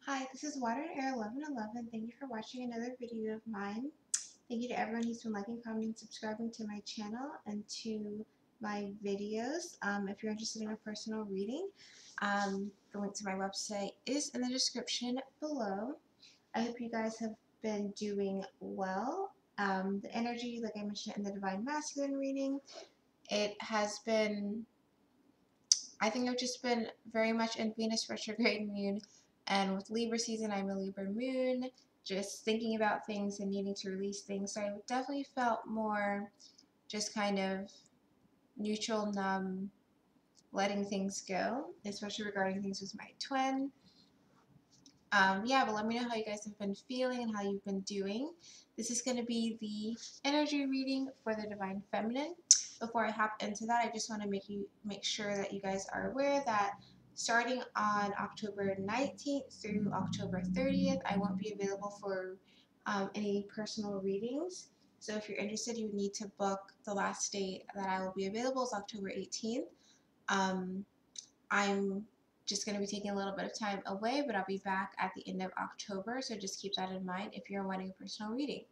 Hi, this is Water and Air 1111. Thank you for watching another video of mine. Thank you to everyone who's been liking, commenting, subscribing to my channel and to my videos. If you're interested in a personal reading, the link to my website is in the description below. I hope you guys have been doing well. The energy, like I mentioned in the Divine Masculine reading, it has been, I think I've just been very much in Venus retrograde moon, and with Libra season, I'm a Libra moon, just thinking about things and needing to release things. So I definitely felt more just kind of neutral, numb, letting things go, especially regarding things with my twin. Yeah, but let me know how you guys have been feeling and how you've been doing. This is going to be the energy reading for the Divine Feminine. Before I hop into that, I just want to make sure that you guys are aware that starting on October 19th through October 30th, I won't be available for any personal readings. So if you're interested, you need to book. The last date that I will be available is October 18th. I'm just going to be taking a little bit of time away, but I'll be back at the end of October, so just keep that in mind if you're wanting a personal reading.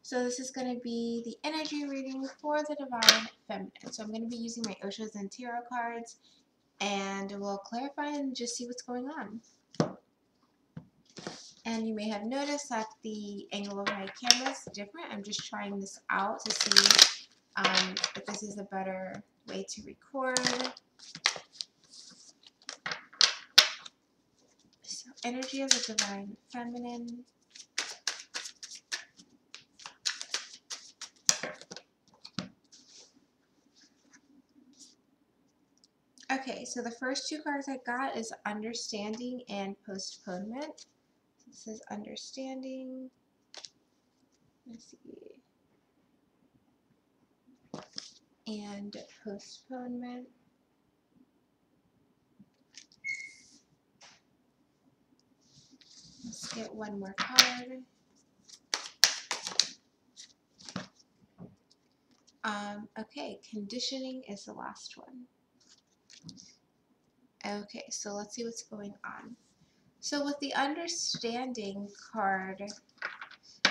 So this is going to be the energy reading for the Divine Feminine. So I'm going to be using my Oshos and Tarot cards, and we'll clarify and just see what's going on. And you may have noticed that the angle of my camera is different. I'm just trying this out to see if this is a better way to record. So energy of the Divine Feminine. Okay, so the first two cards I got is understanding and postponement. This is understanding. Let's see. And postponement. Let's get one more card. Okay, conditioning is the last one. Okay, so let's see what's going on. So with the understanding card,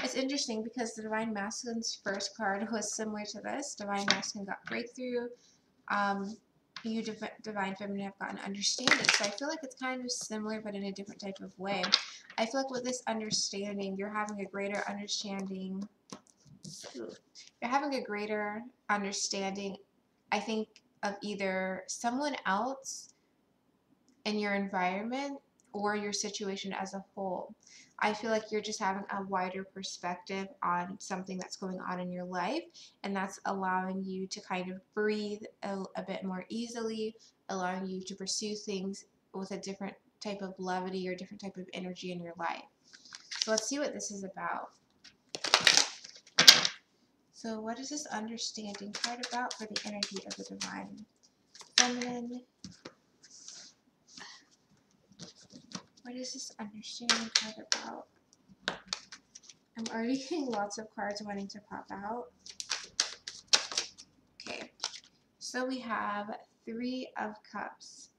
it's interesting because the Divine Masculine's first card was similar to this. Divine Masculine got breakthrough. You Divine Feminine have gotten understanding. So I feel like it's kind of similar but in a different type of way. I feel like with this understanding, you're having a greater understanding. You're having a greater understanding, I think, of either someone else in your environment or your situation as a whole. I feel like you're just having a wider perspective on something that's going on in your life, and that's allowing you to kind of breathe a bit more easily, allowing you to pursue things with a different type of levity or different type of energy in your life. So let's see what this is about. So what is this understanding card about for the energy of the Divine Feminine? What is this understanding card about? I'm already getting lots of cards wanting to pop out. Okay, so we have Three of Cups.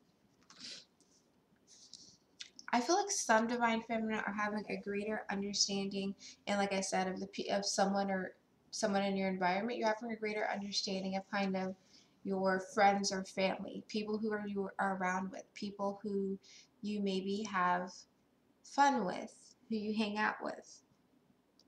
I feel like some Divine Feminine are having a greater understanding, and like I said, of someone or someone in your environment. You're having a greater understanding of kind of your friends or family, people who you are around with, people who you maybe have fun with, who you hang out with.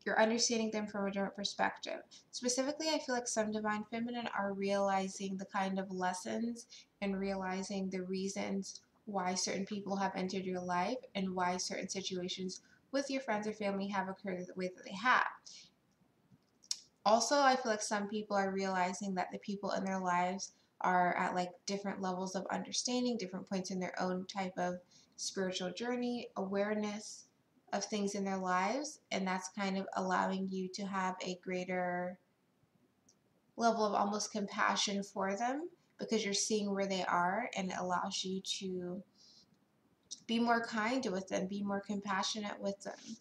You're understanding them from a different perspective. Specifically, I feel like some Divine Feminine are realizing the kind of lessons and realizing the reasons why certain people have entered your life and why certain situations with your friends or family have occurred the way that they have. Also, I feel like some people are realizing that the people in their lives are at like different levels of understanding, different points in their own type of spiritual journey, awareness of things in their lives, and that's kind of allowing you to have a greater level of almost compassion for them because you're seeing where they are, and it allows you to be more kind with them, be more compassionate with them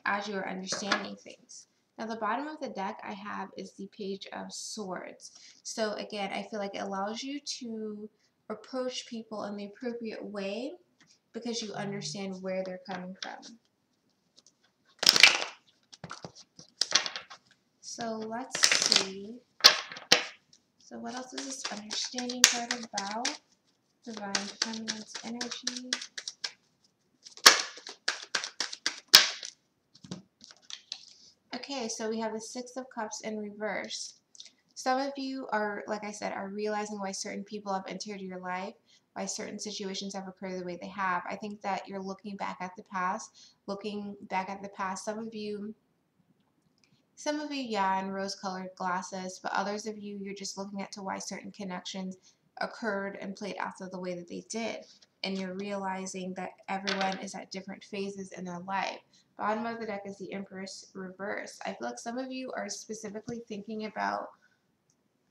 as you are understanding things. Now the bottom of the deck I have is the Page of Swords. So again, I feel like it allows you to approach people in the appropriate way because you understand where they're coming from. So let's see. So what else is this understanding card about? Divine Feminine's energy. Okay, so we have the Six of Cups in reverse. Some of you are, like I said, are realizing why certain people have entered your life, why certain situations have occurred the way they have. I think that you're looking back at the past, some of you, yeah, in rose-colored glasses, but others of you, you're just looking at to why certain connections occurred and played out the way that they did. And you're realizing that everyone is at different phases in their life. Bottom of the deck is the Empress reverse. I feel like some of you are specifically thinking about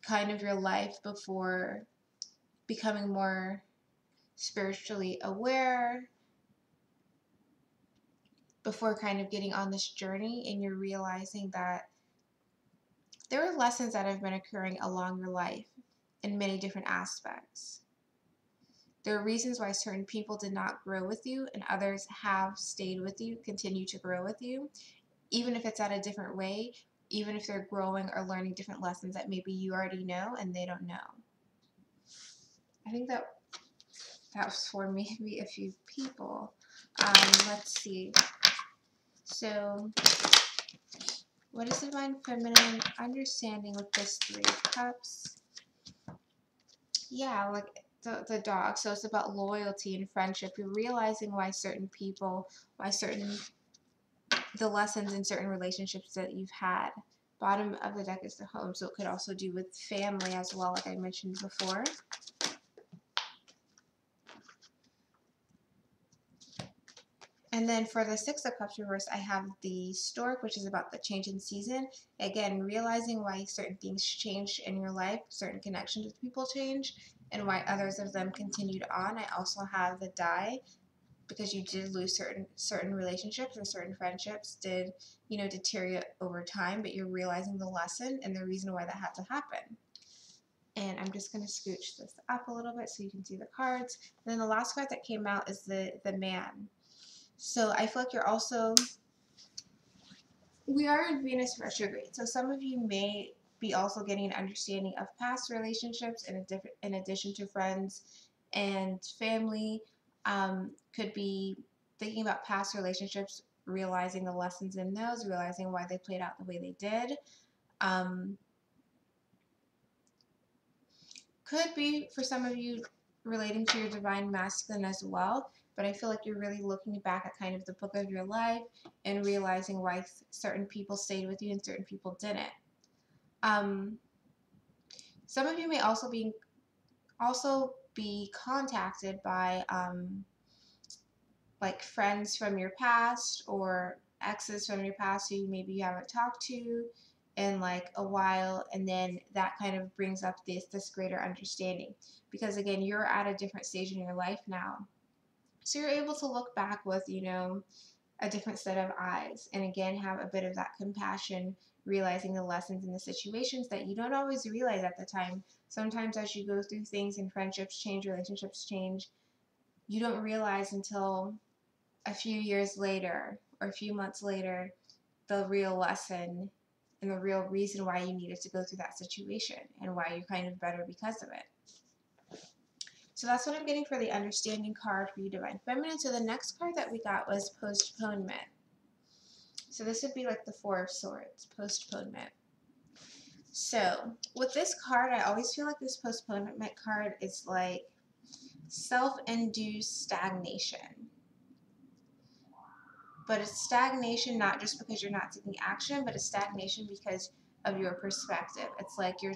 kind of your life before becoming more spiritually aware, before kind of getting on this journey, and you're realizing that there are lessons that have been occurring along your life in many different aspects. There are reasons why certain people did not grow with you and others have stayed with you, continue to grow with you, even if it's at a different way, even if they're growing or learning different lessons that maybe you already know and they don't know. I think that was for maybe a few people. Let's see. So, what is Divine Feminine understanding with this Three of Cups? Yeah, like the dog. So it's about loyalty and friendship. You're realizing why certain people, the lessons in certain relationships that you've had. Bottom of the deck is the home, so it could also do with family as well, like I mentioned before. And then for the Six of Cups reverse, I have the Stork, which is about the change in season. Again, realizing why certain things change in your life, certain connections with people change, and why others of them continued on. I also have the Die, because you did lose certain relationships or certain friendships did, deteriorate over time, but you're realizing the lesson and the reason why that had to happen. And I'm just going to scooch this up a little bit so you can see the cards. And then the last card that came out is the Man. So I feel like we are in Venus retrograde. So some of you may be also getting an understanding of past relationships in addition to friends and family. Could be thinking about past relationships, realizing the lessons in those, realizing why they played out the way they did. Could be for some of you relating to your divine masculine as well, but I feel like you're really looking back at kind of the book of your life and realizing why certain people stayed with you and certain people didn't. Some of you may also be contacted by like friends from your past or exes from your past who maybe you haven't talked to in like a while, and then that kind of brings up this greater understanding, because again, you're at a different stage in your life now, so you're able to look back with a different set of eyes, and again have a bit of that compassion, realizing the lessons and the situations that you don't always realize at the time. Sometimes as you go through things and friendships change, relationships change, you don't realize until a few years later or a few months later the real lesson and the real reason why you needed to go through that situation and why you're kind of better because of it. So that's what I'm getting for the understanding card for you, Divine Feminine. So the next card that we got was postponement. So this would be like the Four of Swords, postponement. So with this card, I always feel like this postponement card is like self-induced stagnation. But it's stagnation not just because you're not taking action, but it's stagnation because of your perspective. It's like you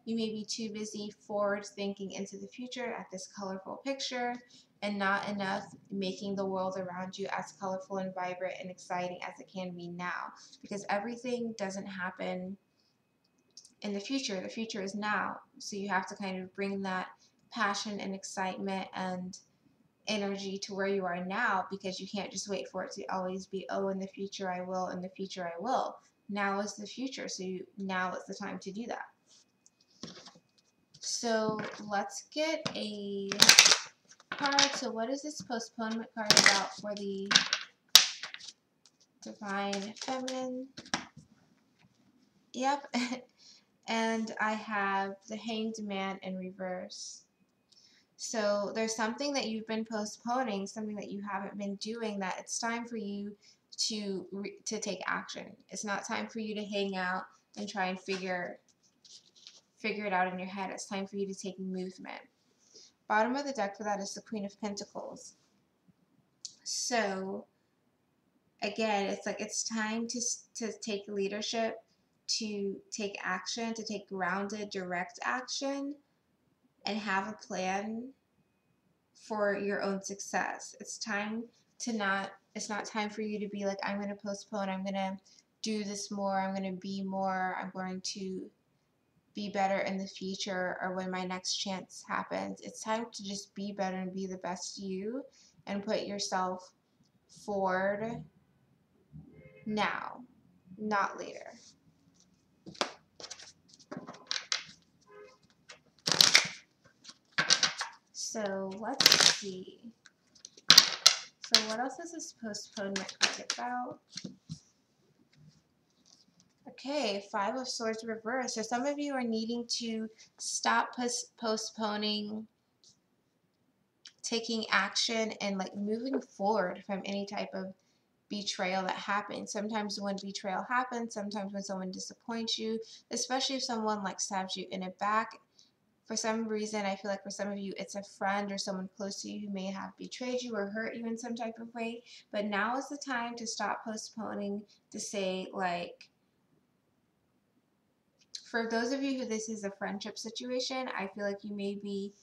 may be too busy forward thinking into the future at this colorful picture, and not enough making the world around you as colorful and vibrant and exciting as it can be now. Because everything doesn't happen in the future. The future is now. So you have to kind of bring that passion and excitement and energy to where you are now, because you can't just wait for it to always be, oh, in the future I will, in the future I will. Now is the future, so now is the time to do that. So let's get a card. So what is this postponement card about for the Divine Feminine? Yep. And I have the Hanged Man in reverse. So there's something that you've been postponing, something that you haven't been doing, that it's time for you to take action. It's not time for you to hang out and try and figure it out in your head. It's time for you to take movement. Bottom of the deck for that is the Queen of Pentacles. So again, it's like it's time to take leadership, to take action, to take grounded, direct action, and have a plan for your own success. It's time to not, it's not time for you to be like, I'm going to postpone, I'm going to do this more, I'm going to be more, I'm going to be better in the future or when my next chance happens. It's time to just be better and be the best you and put yourself forward now, not later. So let's see. So what else is this postponement card about? Okay, Five of Swords reversed. So some of you are needing to stop postponing taking action and like moving forward from any type of betrayal that happens. Sometimes when betrayal happens, sometimes when someone disappoints you, especially if someone like stabs you in the back, for some reason, I feel like for some of you, it's a friend or someone close to you who may have betrayed you or hurt you in some type of way. But now is the time to stop postponing, to say like, for those of you who this is a friendship situation, I feel like you may be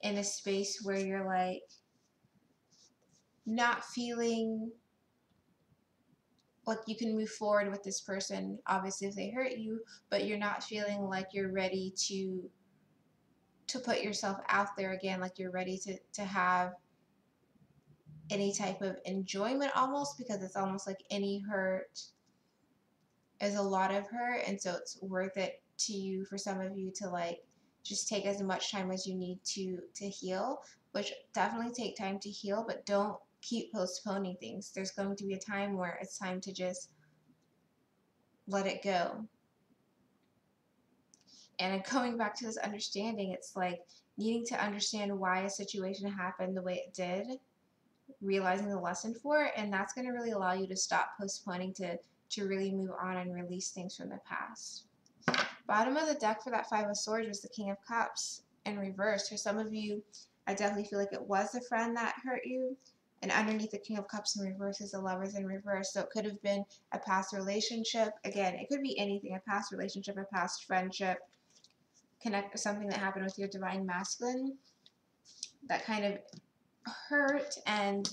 in a space where you're like not feeling like you can move forward with this person, obviously if they hurt you, but you're not feeling like you're ready to put yourself out there again, like you're ready to have any type of enjoyment almost, because it's almost like any hurt is a lot of hurt, and so it's worth it to you, for some of you, to like just take as much time as you need to heal, which definitely take time to heal, but don't keep postponing things. There's going to be a time where it's time to just let it go. And going back to this understanding, it's like needing to understand why a situation happened the way it did, realizing the lesson for it, and that's going to really allow you to stop postponing, to really move on and release things from the past. Bottom of the deck for that Five of Swords was the King of Cups in reverse. For some of you, I definitely feel like it was a friend that hurt you. And underneath the King of Cups in reverse is the Lovers in reverse. So it could have been a past relationship. Again, it could be anything, a past relationship, a past friendship, something that happened with your Divine Masculine that kind of hurt and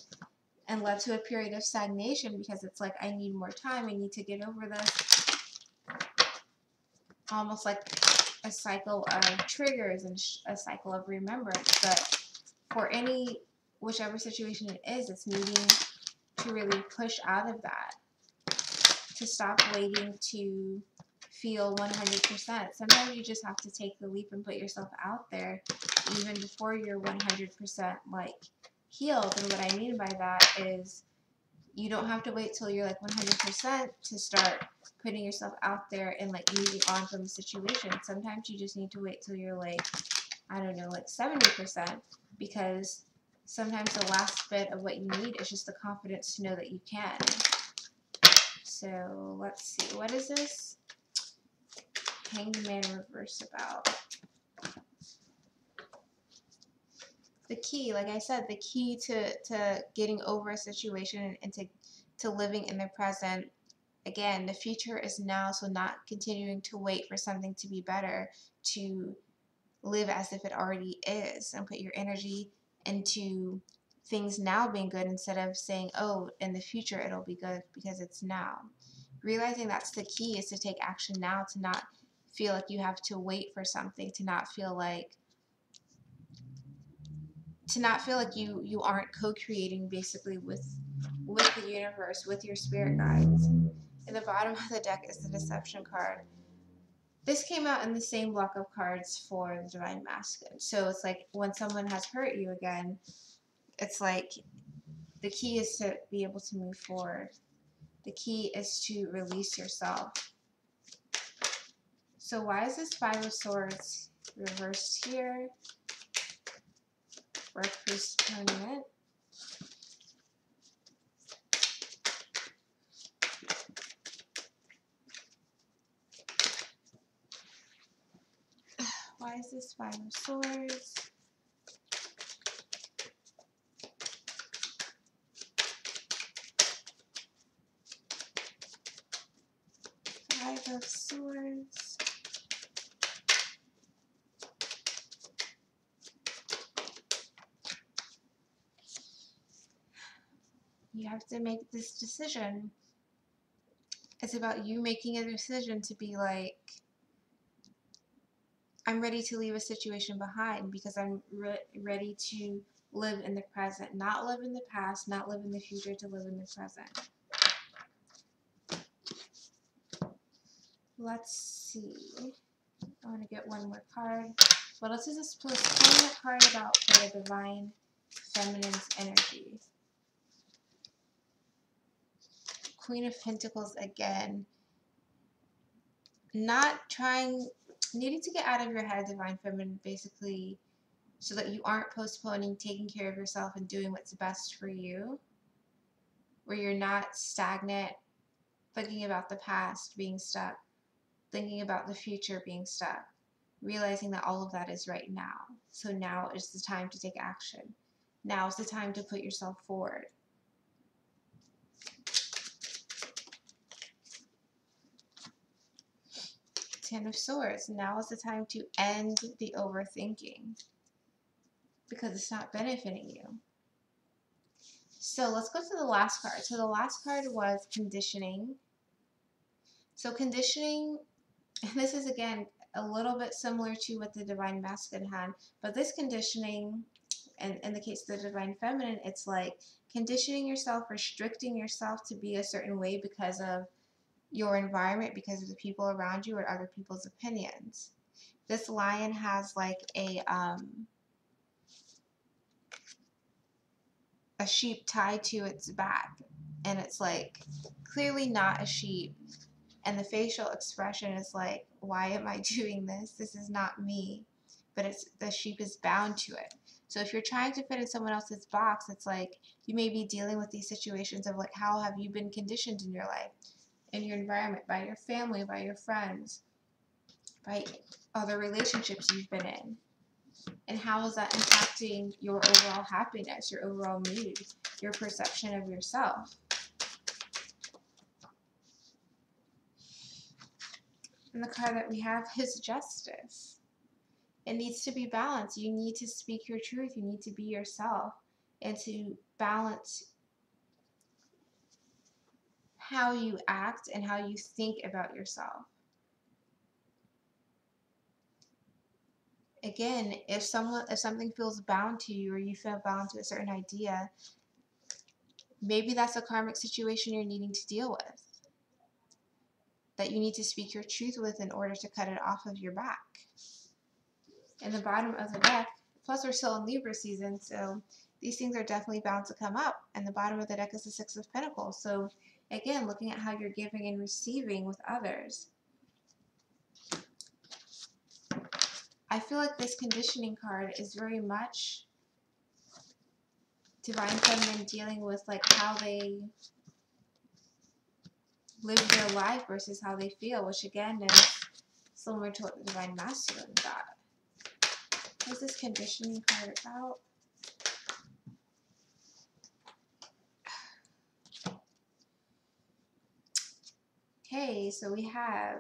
led to a period of stagnation, because it's like, I need more time, I need to get over this. Almost like a cycle of triggers and a cycle of remembrance. But for whichever situation it is, it's needing to really push out of that, to stop waiting to feel 100%. Sometimes you just have to take the leap and put yourself out there even before you're 100% like healed. And what I mean by that is you don't have to wait till you're like 100% to start putting yourself out there and like moving on from the situation. Sometimes you just need to wait till you're like, I don't know, like 70%, because sometimes the last bit of what you need is just the confidence to know that you can. So let's see, what is this Hanged Man reverse about? The key, like I said, the key to getting over a situation and to living in the present. Again, the future is now, so not continuing to wait for something to be better, to live as if it already is and put your energy into things now being good instead of saying, oh, in the future it'll be good, because it's now. Realizing that's the key, is to take action now, to not feel like you have to wait for something, to not feel like you aren't co-creating basically with the universe, with your spirit guides. And the bottom of the deck is the Deception card. This came out in the same block of cards for the Divine Masculine. So it's like when someone has hurt you again, it's like the key is to be able to move forward. The key is to release yourself. So why is this Five of Swords reversed here? For postponement. Why is this Five of Swords? Five of Swords. You have to make this decision. It's about you making a decision to be like, I'm ready to leave a situation behind because I'm ready to live in the present, not live in the past, not live in the future, to live in the present. Let's see. I want to get one more card. What else is this postponement card about for the Divine Feminine's energy? Queen of Pentacles again. Needing to get out of your head, Divine Feminine, basically, so that you aren't postponing taking care of yourself and doing what's best for you, where you're not stagnant, thinking about the past, being stuck, thinking about the future, being stuck, realizing that all of that is right now. So now is the time to take action. Now is the time to put yourself forward. Ten of Swords. Now is the time to end the overthinking because it's not benefiting you. So let's go to the last card. So the last card was conditioning. So conditioning, and this is again a little bit similar to what the Divine Masculine had, but this conditioning, and in the case of the Divine Feminine, it's like conditioning yourself, restricting yourself to be a certain way because of your environment, because of the people around you or other people's opinions. This lion has like a sheep tied to its back, and it's like clearly not a sheep, and the facial expression is like, why am I doing this? This is not me, but it's the sheep is bound to it. So if you're trying to fit in someone else's box, it's like you may be dealing with these situations of like, how have you been conditioned in your life, in your environment, by your family, by your friends, by other relationships you've been in, and how is that impacting your overall happiness, your overall mood, your perception of yourself? And the card that we have is Justice. It needs to be balanced. You need to speak your truth. You need to be yourself and to balance how you act and how you think about yourself. Again, if something feels bound to you or you feel bound to a certain idea, maybe that's a karmic situation you're needing to deal with, that you need to speak your truth with in order to cut it off of your back. In the bottom of the deck, plus we're still in Libra season, so these things are definitely bound to come up. And the bottom of the deck is the Six of Pentacles. So again, looking at how you're giving and receiving with others. I feel like this conditioning card is very much Divine Feminine dealing with like how they live their life versus how they feel, which again is similar to what the Divine Masculine got. What's this conditioning card about? Okay, so we have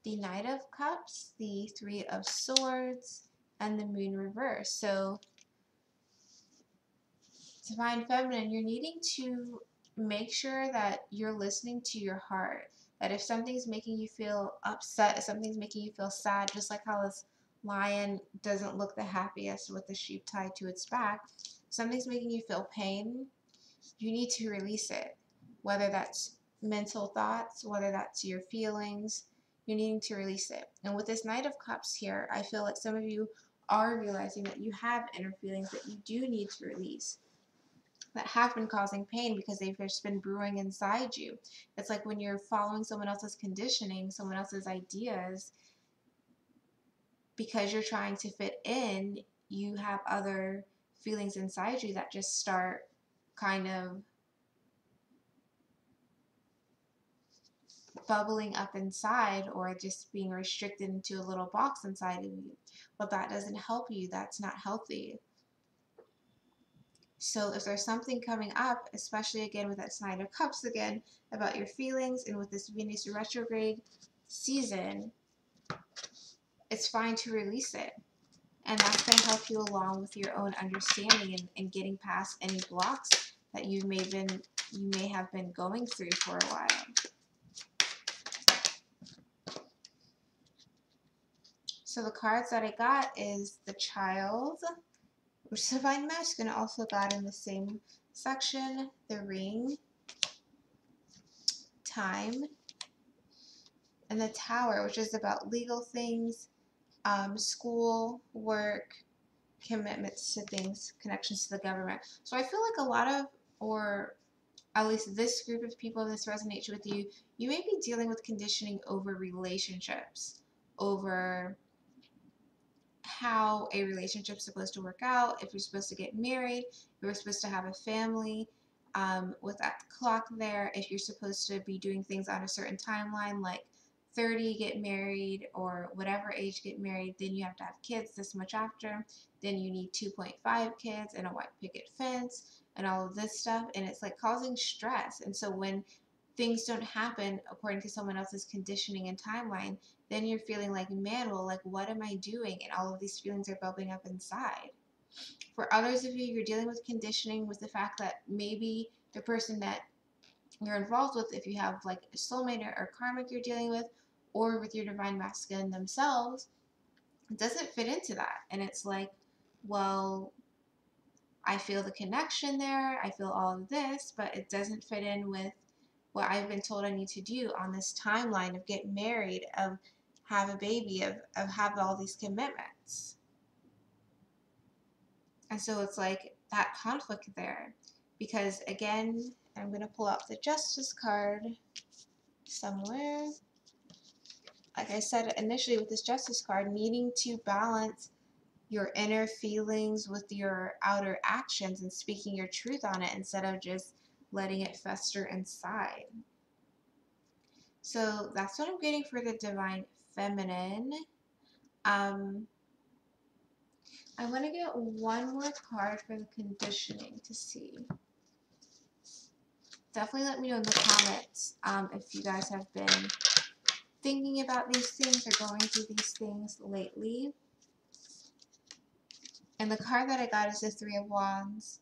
the Knight of Cups, the Three of Swords, and the Moon reverse. So Divine Feminine, you're needing to make sure that you're listening to your heart. That if something's making you feel upset, if something's making you feel sad, just like how this lion doesn't look the happiest with the sheep tied to its back, if something's making you feel pain, you need to release it. Whether that's mental thoughts, whether that's your feelings, you're needing to release it. And with this Knight of Cups here, I feel like some of you are realizing that you have inner feelings that you do need to release, that have been causing pain because they've just been brewing inside you. It's like when you're following someone else's conditioning, someone else's ideas, because you're trying to fit in, you have other feelings inside you that just start kind of bubbling up inside, or just being restricted into a little box inside of you. Well, that doesn't help you. That's not healthy. So if there's something coming up, especially again with that Nine of Cups again, about your feelings, and with this Venus retrograde season, it's fine to release it. And that's going to help you along with your own understanding, and getting past any blocks that you may have been going through for a while. So the cards that I got is the Child, which is Divine Masculine. Also got in the same section the Ring, Time, and the Tower, which is about legal things, school, work, commitments to things, connections to the government. So I feel like a lot of, or at least this group of people, this resonates with you, you may be dealing with conditioning over relationships, over how a relationship's supposed to work out, if you're supposed to get married, if you're supposed to have a family, with that clock there, if you're supposed to be doing things on a certain timeline, like 30 get married, or whatever age get married, then you have to have kids this much after, then you need 2.5 kids and a white picket fence and all of this stuff, and it's like causing stress. And so when things don't happen according to someone else's conditioning and timeline, then you're feeling like, man, well, like, what am I doing? And all of these feelings are bubbling up inside. For others of you, you're dealing with conditioning with the fact that maybe the person that you're involved with, if you have like a soulmate or karmic you're dealing with, or with your divine masculine themselves, doesn't fit into that. And it's like, well, I feel the connection there, I feel all of this, but it doesn't fit in with what I've been told I need to do on this timeline of get married, of have a baby, of have all these commitments. And so it's like that conflict there. Because again, I'm going to pull out the Justice card somewhere. Like I said initially with this Justice card, needing to balance your inner feelings with your outer actions and speaking your truth on it instead of just letting it fester inside. So that's what I'm getting for the Divine Feminine. I want to get one more card for the conditioning to see. Definitely let me know in the comments if you guys have been thinking about these things or going through these things lately. And the card that I got is the Three of Wands.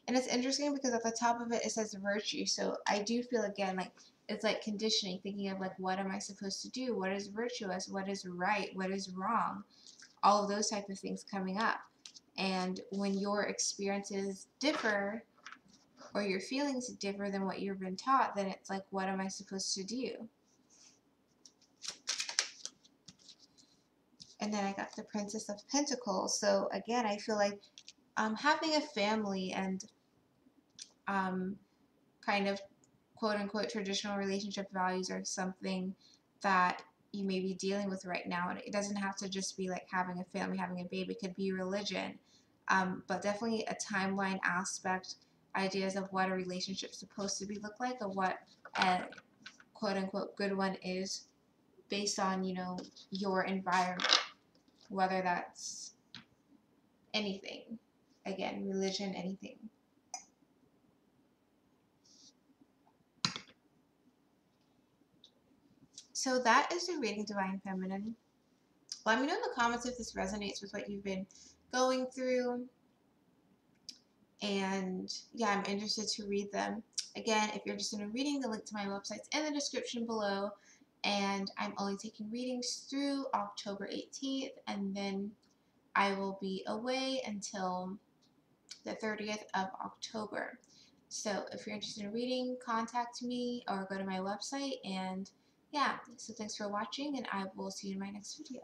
And it's interesting because at the top of it, it says virtue. So I do feel, again, like it's like conditioning, thinking of like, what am I supposed to do? What is virtuous? What is right? What is wrong? All of those type of things coming up. And when your experiences differ, or your feelings differ than what you've been taught, then it's like, what am I supposed to do? And then I got the Princess of Pentacles. So again, I feel like having a family and kind of quote unquote traditional relationship values are something that you may be dealing with right now. And it doesn't have to just be like having a family, having a baby. It could be religion, but definitely a timeline aspect, ideas of what a relationship's supposed to be look like, or what a quote unquote good one is based on, you know, your environment, whether that's anything, again, religion, anything. So that is the reading, Divine Feminine. Let me know in the comments if this resonates with what you've been going through. And yeah, I'm interested to read them. Again, if you're interested in reading, the link to my website's in the description below. And I'm only taking readings through October 18th, and then I will be away until the 30th of October. So if you're interested in reading, contact me or go to my website. And yeah, so thanks for watching, and I will see you in my next video.